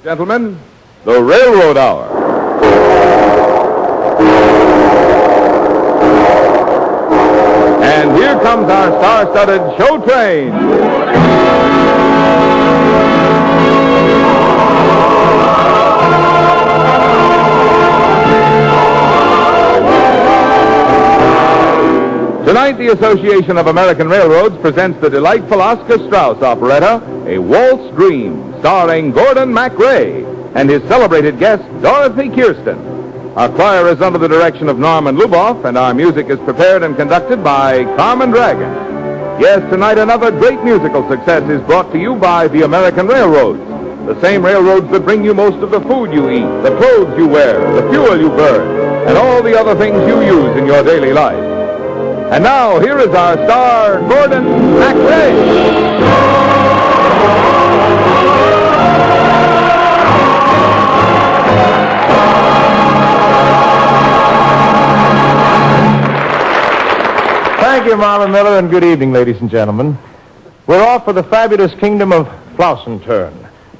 Gentlemen, the Railroad Hour. And here comes our star-studded show train. Tonight, the Association of American Railroads presents the delightful Oscar Strauss operetta, A Waltz Dream, starring Gordon MACRAE and his celebrated guest, Dorothy Kirsten. Our choir is under the direction of Norman Luboff, and our music is prepared and conducted by Carmen Dragon. Yes, tonight another great musical success is brought to you by the American Railroads, the same railroads that bring you most of the food you eat, the clothes you wear, the fuel you burn, and all the other things you use in your daily life. And now, here is our star, Gordon MACRAE. Thank you, Marvin Miller, and good evening, ladies and gentlemen. We're off for the fabulous kingdom of Flossenturn,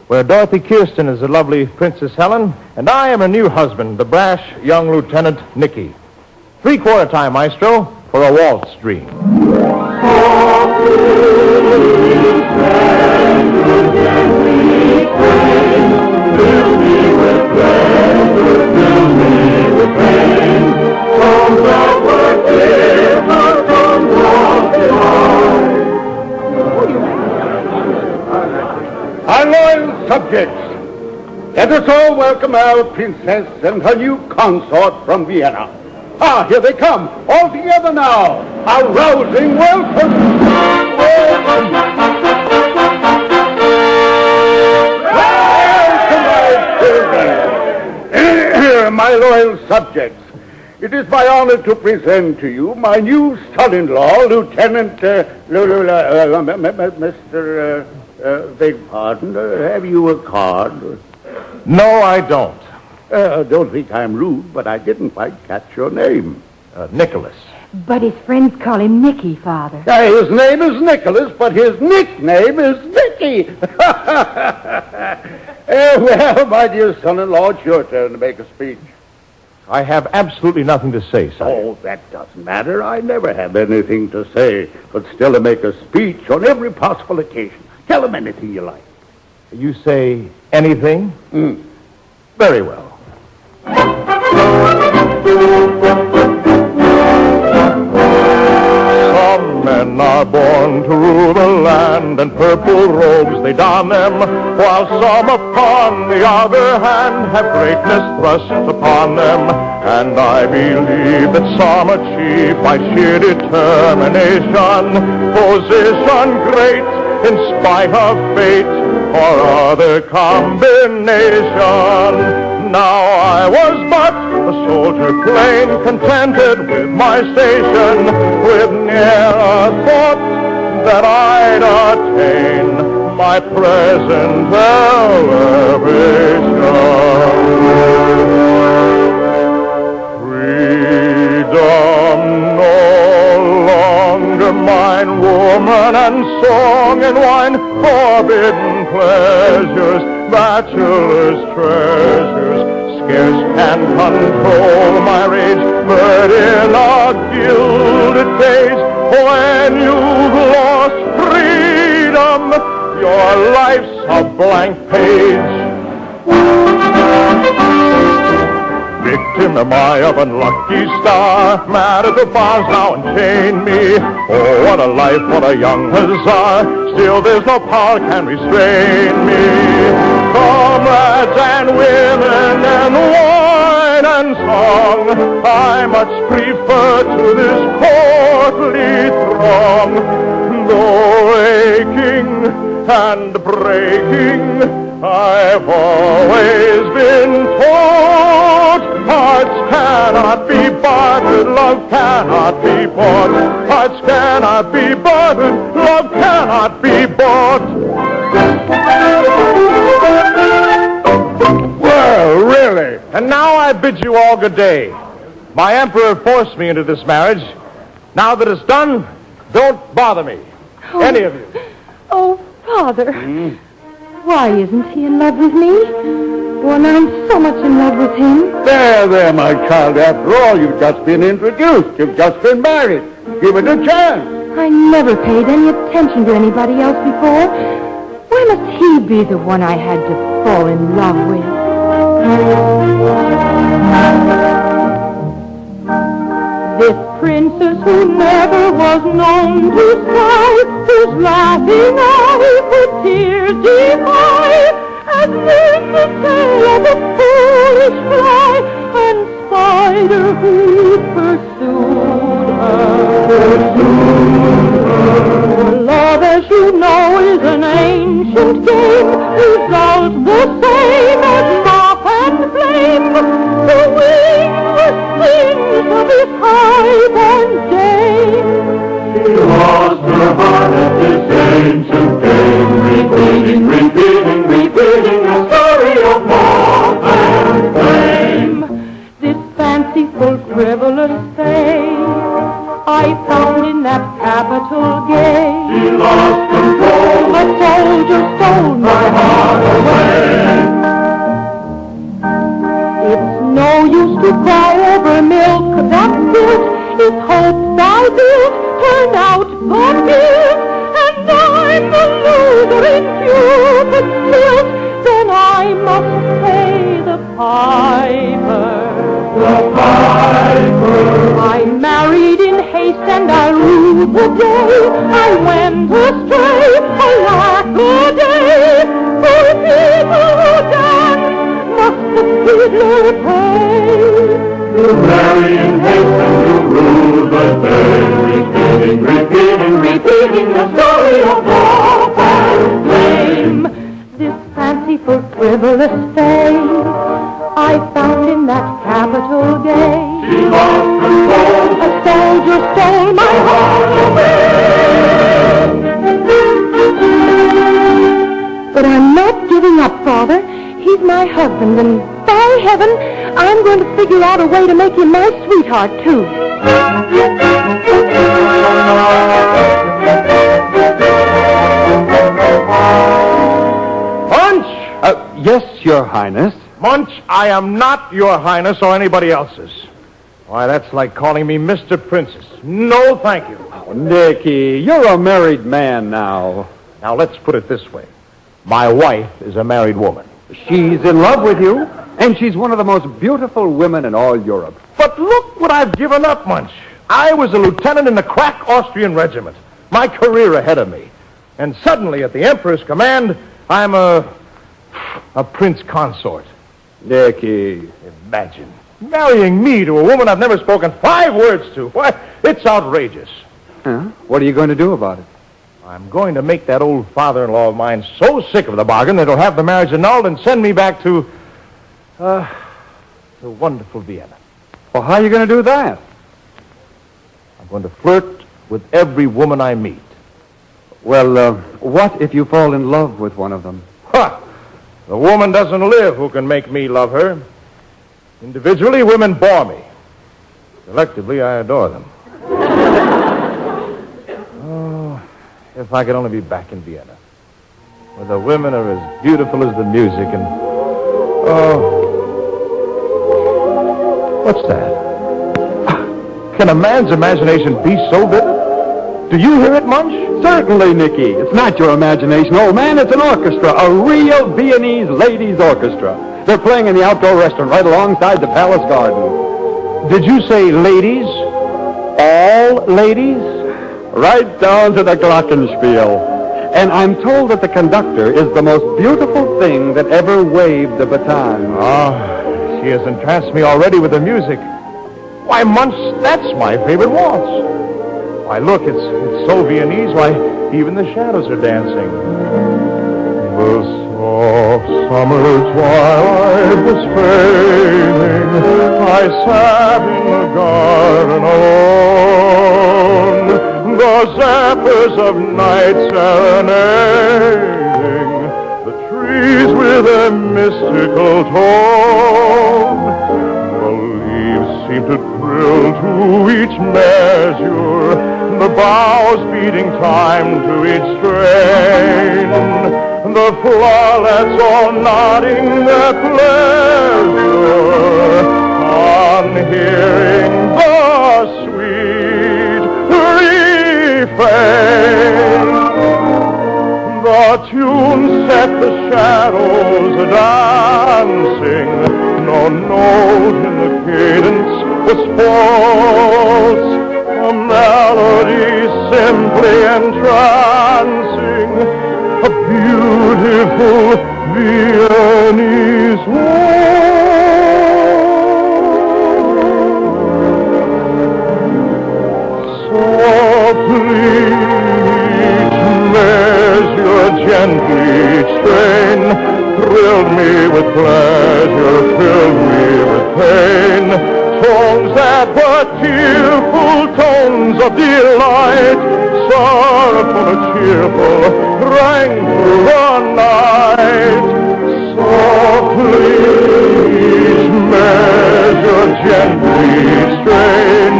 where Dorothy Kirsten is the lovely Princess Helen, and I am her new husband, the brash young Lieutenant Nicky. Three-quarter time, maestro, for a waltz dream. Our loyal subjects, let us all welcome our princess and her new consort from Vienna. Ah, here they come, all together now. A rousing welcome. Welcome, my children. My loyal subjects, it is my honor to present to you my new son-in-law, Lieutenant, Mr. Beg pardon, have you a card? No, I don't. Don't think I'm rude, but I didn't quite catch your name. Nicholas. But his friends call him Nicky, Father. His name is Nicholas, but his nickname is Nicky. Well, my dear son-in-law, it's your turn to make a speech. I have absolutely nothing to say, sir. Oh, that doesn't matter. I never have anything to say, but still to make a speech on every possible occasion. Tell him anything you like. You say anything? Very well. Some men are born to rule the land, and purple robes they don them, while some upon the other hand have greatness thrust upon them. And I believe that some achieve by sheer determination position great in spite of fate or other combination. Now I was but a soldier plain, contented with my station, with ne'er a thought that I'd attain my present elevation. Freedom no longer mine, woman and song and wine, forbidden pleasures, bachelor's treasures, scarce can control my rage, but in a gilded cage, when you've lost freedom, your life's a blank page. Victim am I of unlucky star, mad at the bars now and chain me. Oh, what a life, what a young huzzah, still there's no power can restrain me. Comrades and women and wine and song, I much prefer to this courtly throng. Though aching and breaking, I've always been taught hearts cannot be bartered, love cannot be bought. Hearts cannot be bartered, love cannot be bought. Well, really? And now I bid you all good day. My emperor forced me into this marriage. Now that it's done, don't bother me. Any of you. Oh, Father. Why isn't he in love with me? When I'm so much in love with him. There, my child. After all, you've just been introduced. You've just been married. Give it a chance. I never paid any attention to anybody else before. Why must he be the one I had to fall in love with? This princess who never was known to sigh, whose laughing eye for tears defy, as in the tail of a foolish fly, and spider who pursued her. Love, as you know, is an ancient game, results the same as moth and flame. The wing, the sins of his high-born dame. She lost her heart at this ancient game, repeating the story of moth and flame. This fanciful, frivolous fame I found in that capital game. She lost control, A soldier stole my heart away. It's no use to cry over milk that's spilt, if hopes I built turn out but guilt, and I'm the loser in Cupid's tilt, then I must pay the piper. the piper. I married in haste and I rue the day I went astray. Alack a day, for people who dance must the fiddler pay. You marry in haste and you rue the day, repeating the story of love and flame. This fanciful, frivolous fame I found in that capital game. She lost control, A soldier stole my heart away. But I'm not giving up, Father. He's my husband, and by heaven, I'm going to figure out a way to make him my sweetheart, too. Munch! Yes, Your Highness. Munch, I am not your highness or anybody else's. Why, that's like calling me Mr. Princess. No, thank you. Oh, Nicky, you're a married man now. Now, let's put it this way. My wife is a married woman. She's in love with you, and she's one of the most beautiful women in all Europe. But look what I've given up, Munch. I was a lieutenant in the crack Austrian regiment. My career ahead of me. And suddenly, at the Emperor's command, I'm a prince consort. Nicky. Imagine marrying me to a woman I've never spoken 5 words to. Why, it's outrageous. Huh? What are you going to do about it? I'm going to make that old father-in-law of mine so sick of the bargain that he'll have the marriage annulled and send me back to wonderful Vienna. Well, how are you going to do that? I'm going to flirt with every woman I meet. Well, what if you fall in love with one of them? Ha! The woman doesn't live who can make me love her. Individually, women bore me. Collectively, I adore them. Oh, if I could only be back in Vienna, where the women are as beautiful as the music and... Oh... What's that? Can a man's imagination be so vivid? Do you hear it, Munch? Certainly, Nicky. It's not your imagination, old man. It's an orchestra, a real Viennese ladies' orchestra. They're playing in the outdoor restaurant right alongside the palace garden. Did you say ladies? All ladies? Right down to the glockenspiel. And I'm told that the conductor is the most beautiful thing that ever waved the baton. Oh, she has entranced me already with the music. Why, Munch, that's my favorite waltz. Why, look, it's so Viennese. Why, even the shadows are dancing. The soft summer twilight was fading. I sat in the garden alone. The zephyrs of night serenading the trees with a mystical tone. The leaves seemed to trill to each measure, the bows beating time to each strain, the flowlets all nodding their pleasure on hearing the sweet refrain. The tune set the shadows dancing, no note in the cadence was false, a melody simply entrancing, a beautiful Viennese waltz. Softly each measure, gently each strain, thrilled me with pleasure, filled me with pain. Tones that were tearful, tones of delight, sorrowful or cheerful, rang through the night. Softly each measure, gently each strain,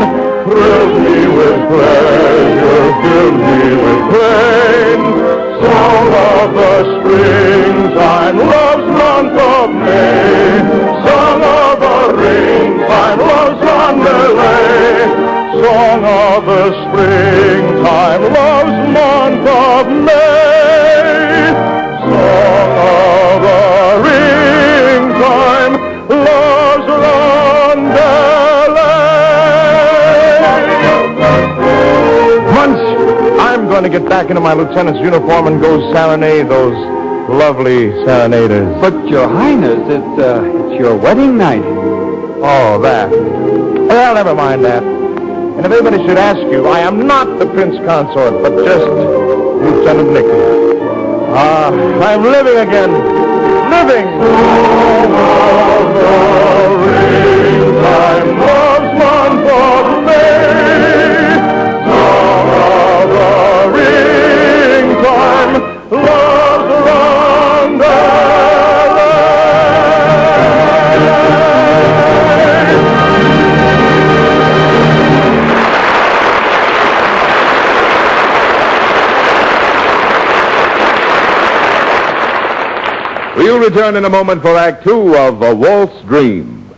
thrilled me with pleasure, filled me with pain. Song of the springtime, love's month of May, song of the ring-time, love's underlay, song of the springtime, love's month of May, song of the ring-time, love's underlay. Munch, I'm going to get back into my lieutenant's uniform and go serenade those lovely serenaders. But, Your Highness, it's your wedding night. Oh, that. Well, never mind that. And if anybody should ask you, I am not the prince consort, but just Lieutenant Nicholas. I'm living again. Living. Time love's month of May. Song of the ring time, love's We'll return in a moment for Act Two of A Waltz Dream.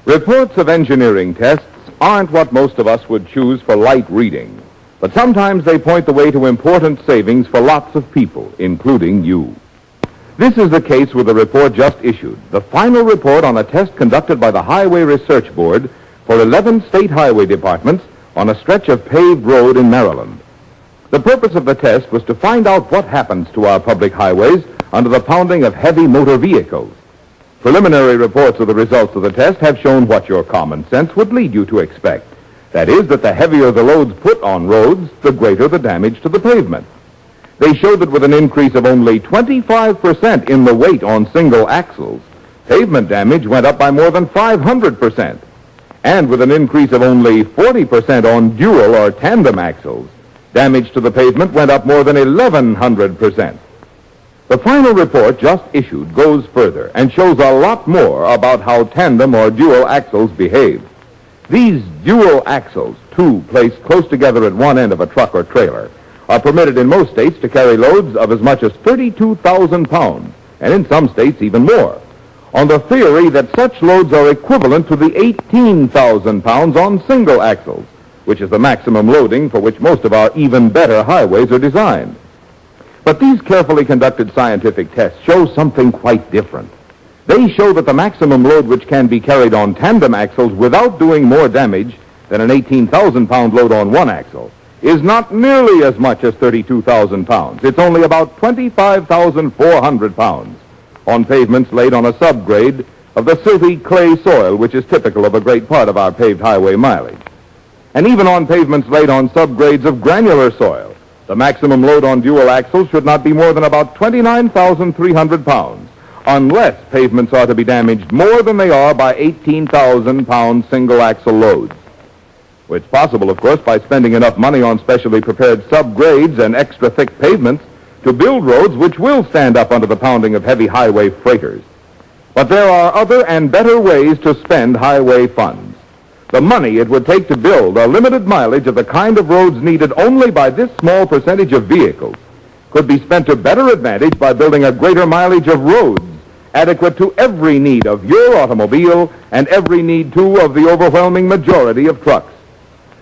Reports of engineering tests aren't what most of us would choose for light reading, but sometimes they point the way to important savings for lots of people, including you. This is the case with the report just issued, the final report on a test conducted by the Highway Research Board for 11 state highway departments on a stretch of paved road in Maryland. The purpose of the test was to find out what happens to our public highways under the pounding of heavy motor vehicles. Preliminary reports of the results of the test have shown what your common sense would lead you to expect. That is, that the heavier the loads put on roads, the greater the damage to the pavement. They showed that with an increase of only 25% in the weight on single axles, pavement damage went up by more than 500%. And with an increase of only 40% on dual or tandem axles, damage to the pavement went up more than 1,100%. The final report just issued goes further and shows a lot more about how tandem or dual axles behave. These dual axles, two placed close together at one end of a truck or trailer, are permitted in most states to carry loads of as much as 32,000 pounds, and in some states even more, on the theory that such loads are equivalent to the 18,000 pounds on single axles, which is the maximum loading for which most of our even better highways are designed. But these carefully conducted scientific tests show something quite different. They show that the maximum load which can be carried on tandem axles without doing more damage than an 18,000-pound load on one axle is not nearly as much as 32,000 pounds. It's only about 25,400 pounds on pavements laid on a subgrade of the silty clay soil which is typical of a great part of our paved highway mileage. And even on pavements laid on subgrades of granular soil, the maximum load on dual axles should not be more than about 29,300 pounds, unless pavements are to be damaged more than they are by 18,000-pound single-axle loads. It's possible, of course, by spending enough money on specially prepared subgrades and extra-thick pavements to build roads which will stand up under the pounding of heavy highway freighters. But there are other and better ways to spend highway funds. the money it would take to build a limited mileage of the kind of roads needed only by this small percentage of vehicles could be spent to better advantage by building a greater mileage of roads adequate to every need of your automobile and every need, too, of the overwhelming majority of trucks.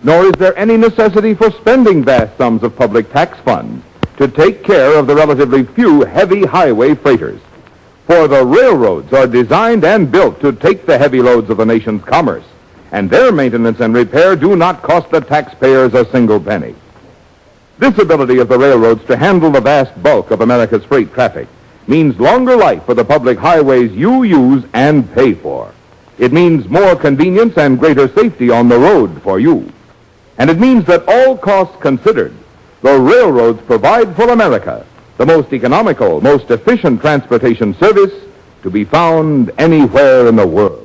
Nor is there any necessity for spending vast sums of public tax funds to take care of the relatively few heavy highway freighters. For the railroads are designed and built to take the heavy loads of the nation's commerce, and their maintenance and repair do not cost the taxpayers a single penny. This ability of the railroads to handle the vast bulk of America's freight traffic means longer life for the public highways you use and pay for. It means more convenience and greater safety on the road for you. And it means that all costs considered, the railroads provide for America the most economical, most efficient transportation service to be found anywhere in the world.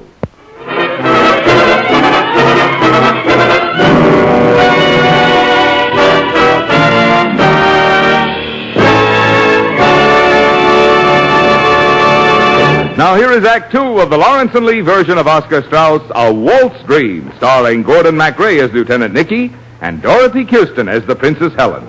Now here is Act Two of the Lawrence and Lee version of Oscar Strauss' A Waltz Dream, starring Gordon MacRae as Lieutenant Nicky and Dorothy Kirsten as the Princess Helen.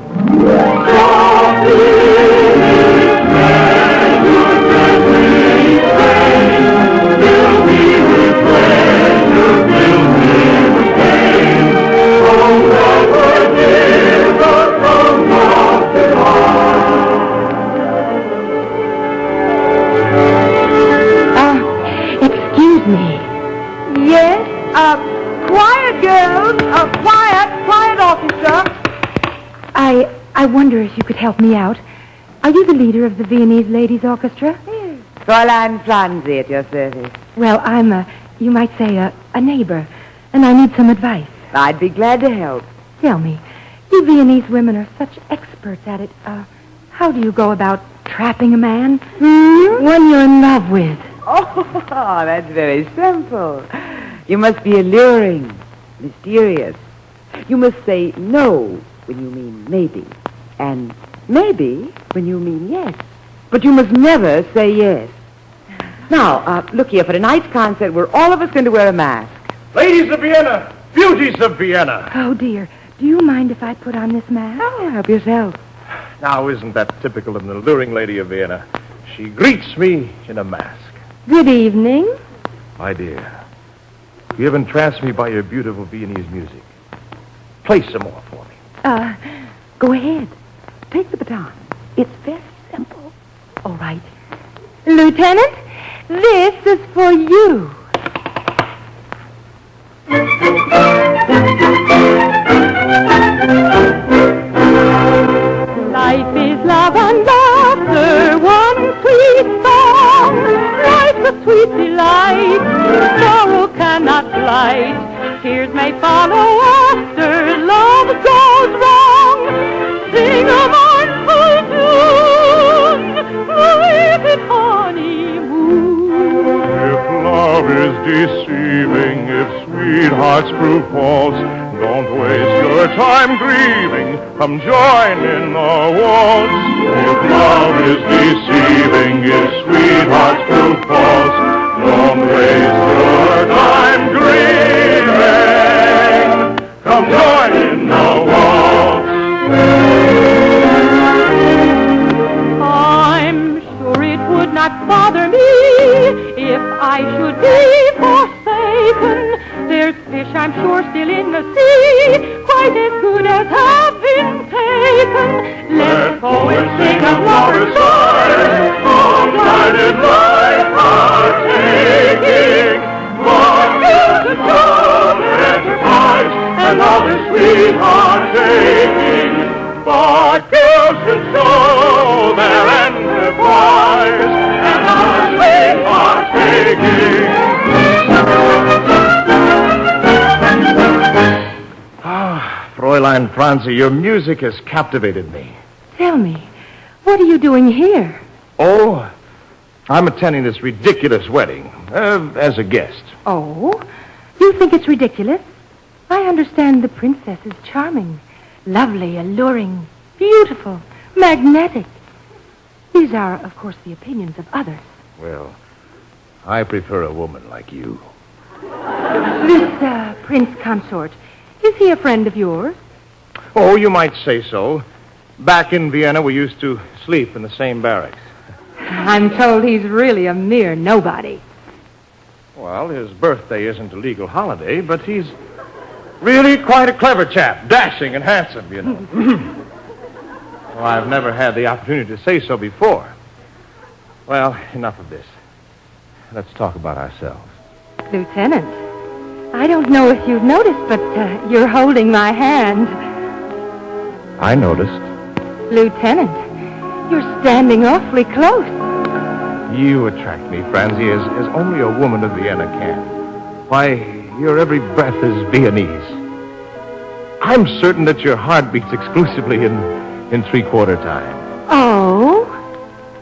Excuse me. Yes? Quiet, girls. Quiet, orchestra. I wonder if you could help me out. Are you the leader of the Viennese Ladies Orchestra? Fräulein Franzi at your service. Well, I'm you might say a neighbor, and I need some advice. I'd be glad to help. Tell me, you Viennese women are such experts at it. How do you go about trapping a man when you're in love with? Oh, that's very simple. You must be alluring, mysterious. You must say no when you mean maybe, and maybe when you mean yes. But you must never say yes. Now, look here, for tonight's concert, we're all of us going to wear a mask. Ladies of Vienna, beauties of Vienna. Oh, dear. Do you mind if I put on this mask? Oh, help yourself. Now, isn't that typical of an alluring lady of Vienna? She greets me in a mask. Good evening. My dear, you have entranced me by your beautiful Viennese music. Play some more for me. Go ahead. Take the baton. It's very simple. All right. Lieutenant, this is for you. Life is love and laughter, one sweet song. Life's a sweet delight, sorrow cannot blight. Tears may follow after love goes wrong. Sing a mournful tune, with its honeymoon. If love is deceiving, if sweethearts prove false, don't waste your time grieving. Come join in the waltz. If love is deceiving, if sweethearts prove false, don't waste your time grieving. Come join in the waltz. I'm sure it would not bother me if I should be forsaken. There's fish, I'm sure, still in the sea, quite as good as have been taken. Let's go and sing a lover's song, all guided life partaking. For you to show enterprise and other sweetheart taking. For girls should show their enterprise and other sweetheart taking. Fräulein Franzi, your music has captivated me. Tell me, what are you doing here? Oh, I'm attending this ridiculous wedding as a guest. Oh, you think it's ridiculous? I understand the princess is charming, lovely, alluring, beautiful, magnetic. These are, of course, the opinions of others. Well, I prefer a woman like you. This prince consort, is he a friend of yours? Oh, you might say so. Back in Vienna, we used to sleep in the same barracks. I'm told he's really a mere nobody. Well, his birthday isn't a legal holiday, but he's really quite a clever chap. Dashing and handsome, you know. Well, I've never had the opportunity to say so before. Well, enough of this. Let's talk about ourselves. Lieutenant, I don't know if you've noticed, but you're holding my hand. I noticed. Lieutenant, you're standing awfully close. You attract me, Francie, as only a woman of Vienna can. Why, your every breath is Viennese. I'm certain that your heart beats exclusively in three-quarter time. Oh?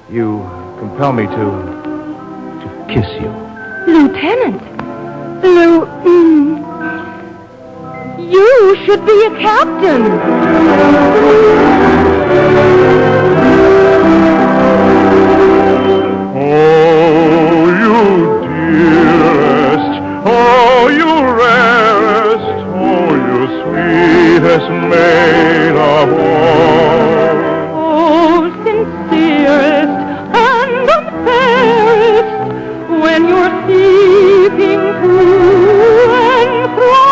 You compel me to kiss you. Lieutenant, you should be a captain. Oh, you dearest, oh, you rarest, oh, you sweetest maid of all. Oh, sincerest and unfairest, when you're sleeping to and fro.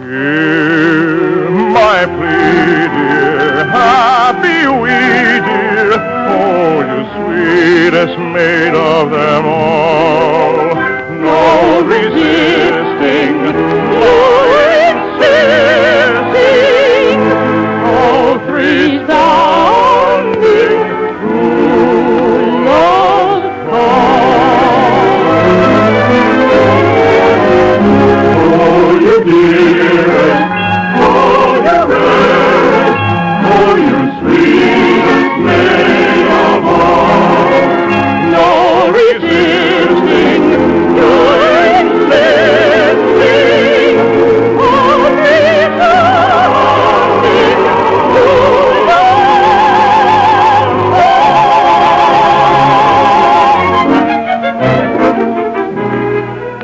Hear my plea, dear, happy we, dear, oh, you sweetest maid of them all. No resisting, no insisting, no three sounding true love's call. Oh, you dearest, oh, you rarest, oh, you sweetest maid of all. No resisting, no insisting, no resounding true love's call.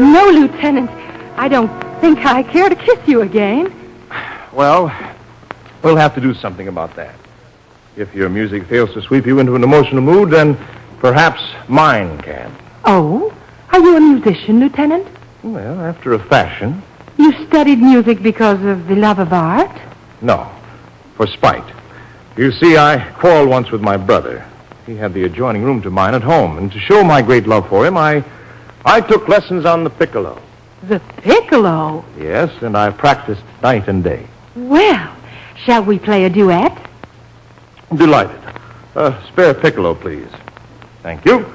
No, Lieutenant, I don't think I care to kiss you again. Well, we'll have to do something about that. If your music fails to sweep you into an emotional mood, then perhaps mine can. Oh? Are you a musician, Lieutenant? Well, after a fashion. You studied music because of the love of art? No, for spite. You see, I quarreled once with my brother. He had the adjoining room to mine at home, and to show my great love for him, I took lessons on the piccolo. The piccolo? Yes, and I practiced night and day. Well, shall we play a duet? Delighted. Spare piccolo, please. Thank you.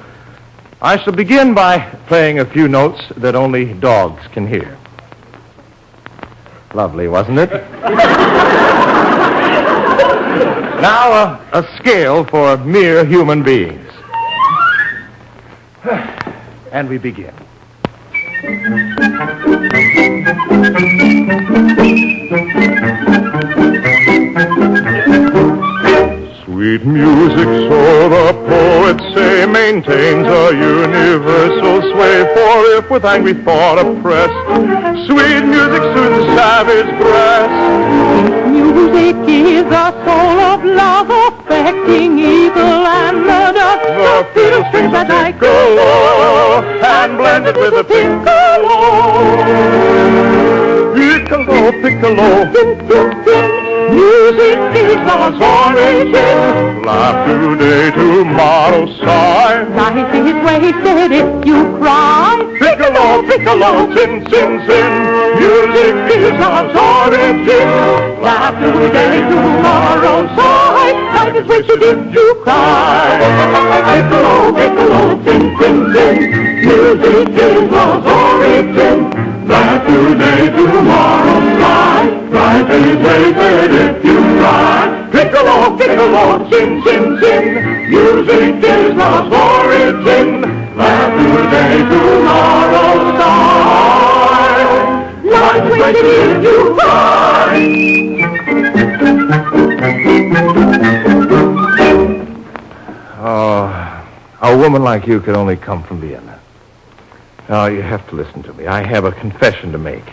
I shall begin by playing a few notes that only dogs can hear. Lovely, wasn't it? Now, a scale for mere human beings. And we begin. Sweet music, so the poets say, maintains a universal sway. For if with angry thought oppressed, sweet music soothes the savage breast. Music is the soul of love, affecting evil and murder. The fiddle strings that piccolo, and blended with the piccolo. Piccolo, piccolo. Music is love's origin. Laugh today, tomorrow sigh. Life is wasted if you cry. Piccolo, piccolo, sin, sin, sin. Music is love's origin. Laugh today, tomorrow sigh. Life is wasted if you cry. Piccolo, piccolo, sin, sin, sin. Music is love's origin. Laugh today, tomorrow sigh. Life is wasted if you cry. Piccolo, piccolo, sin, sin, sin. Music is love's origin. Laugh today, tomorrow sigh. Life is wasted if you cry. Oh, a woman like you could only come from Vienna. Oh, you have to listen to me. I have a confession to make.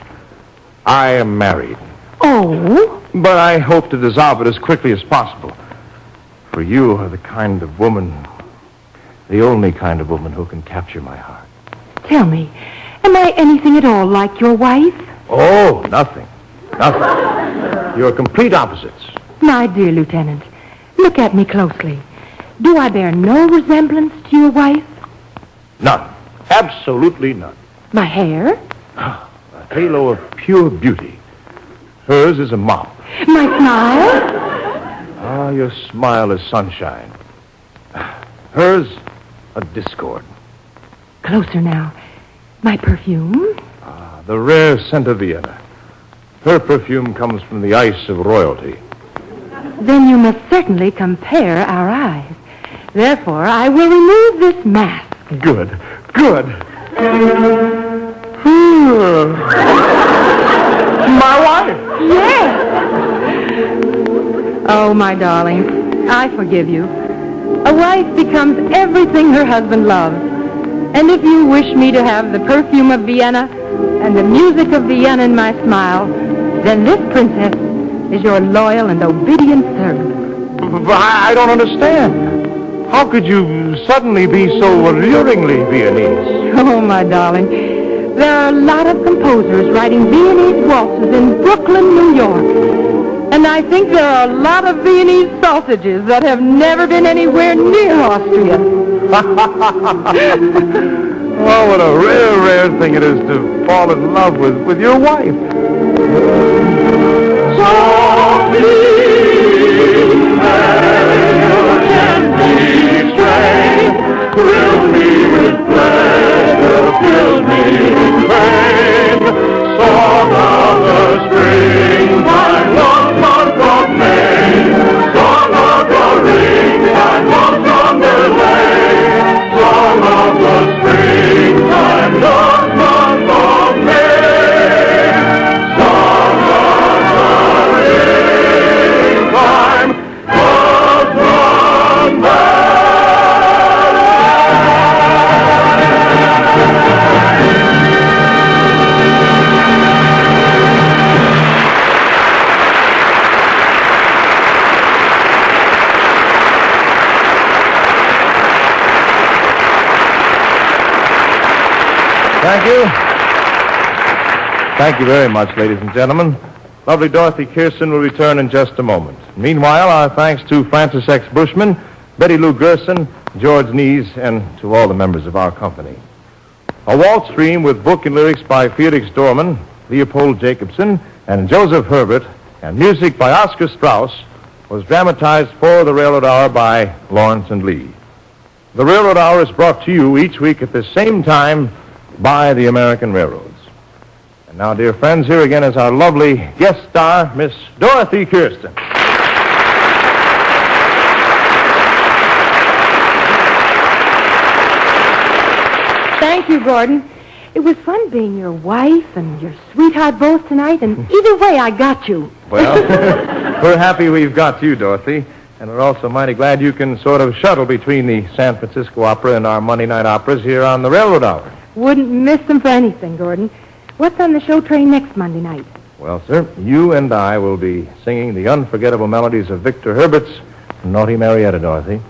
I am married. Oh? But I hope to dissolve it as quickly as possible. For you are the kind of woman, the only kind of woman who can capture my heart. Tell me, am I anything at all like your wife? Oh, nothing. Nothing. You're complete opposites. My dear Lieutenant, look at me closely. Do I bear no resemblance to your wife? None. Absolutely none. My hair? A halo of pure beauty. Hers is a mop. My smile? Ah, your smile is sunshine. Hers, a discord. Closer now. My perfume? Ah, the rare scent of Vienna. Her perfume comes from the ice of royalty. Then you must certainly compare our eyes. Therefore, I will remove this mask. Good. Good. My wife. Yes. Oh, my darling, I forgive you. A wife becomes everything her husband loves. And if you wish me to have the perfume of Vienna and the music of Vienna in my smile, then this princess is your loyal and obedient servant. But I don't understand. How could you suddenly be so alluringly Viennese? Oh, my darling, there are a lot of composers writing Viennese waltzes in Brooklyn, New York. And I think there are a lot of Viennese sausages that have never been anywhere near Austria. Oh, what a rare, rare thing it is to fall in love with your wife. So please, thrill me with pleasure, fill me with pain. Song of the springtime, long month of May. Song of the ringtime, long summer lay. Song of the springtime, long month of May. Song of the ringtime, long summer. Thank you. Thank you very much, ladies and gentlemen. Lovely Dorothy Kirsten will return in just a moment. Meanwhile, our thanks to Francis X. Bushman, Betty Lou Gerson, George Nees, and to all the members of our company. A waltz stream with book and lyrics by Felix Dorman, Leopold Jacobson, and Joseph Herbert, and music by Oscar Strauss was dramatized for the Railroad Hour by Lawrence and Lee. The Railroad Hour is brought to you each week at the same time by the American Railroads. And now, dear friends, here again is our lovely guest star, Miss Dorothy Kirsten. Thank you, Gordon. It was fun being your wife and your sweetheart both tonight, and either way, I got you. Well, we're happy we've got you, Dorothy, and we're also mighty glad you can sort of shuttle between the San Francisco Opera and our Monday night operas here on the Railroad Hour. Wouldn't miss them for anything, Gordon. What's on the show train next Monday night? Well, sir, you and I will be singing the unforgettable melodies of Victor Herbert's Naughty Marietta, Dorothy.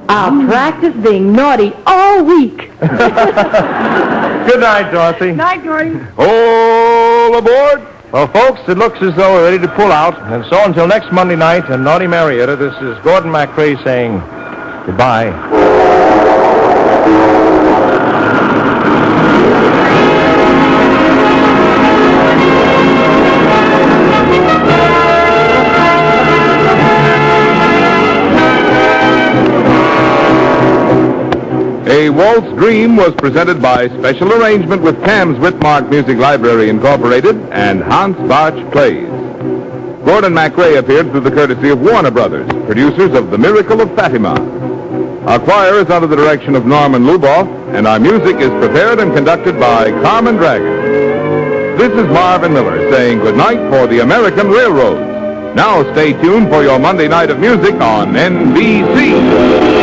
I'll practice being naughty all week. Good night, Dorothy. Night, Gordon. All aboard. Well, folks, it looks as though we're ready to pull out. And so until next Monday night in Naughty Marietta, this is Gordon MacRae saying goodbye. A Waltz Dream was presented by special arrangement with Cam's Whitmark Music Library Incorporated and Hans Bach Plays. Gordon MacRae appeared through the courtesy of Warner Brothers, producers of The Miracle of Fatima. Our choir is under the direction of Norman Luboff, and our music is prepared and conducted by Carmen Dragon. This is Marvin Miller saying goodnight for the American Railroads. Now stay tuned for your Monday night of music on NBC.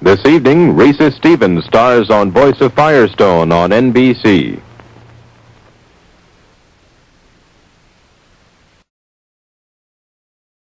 This evening, Risa Stevens stars on Voice of Firestone on NBC.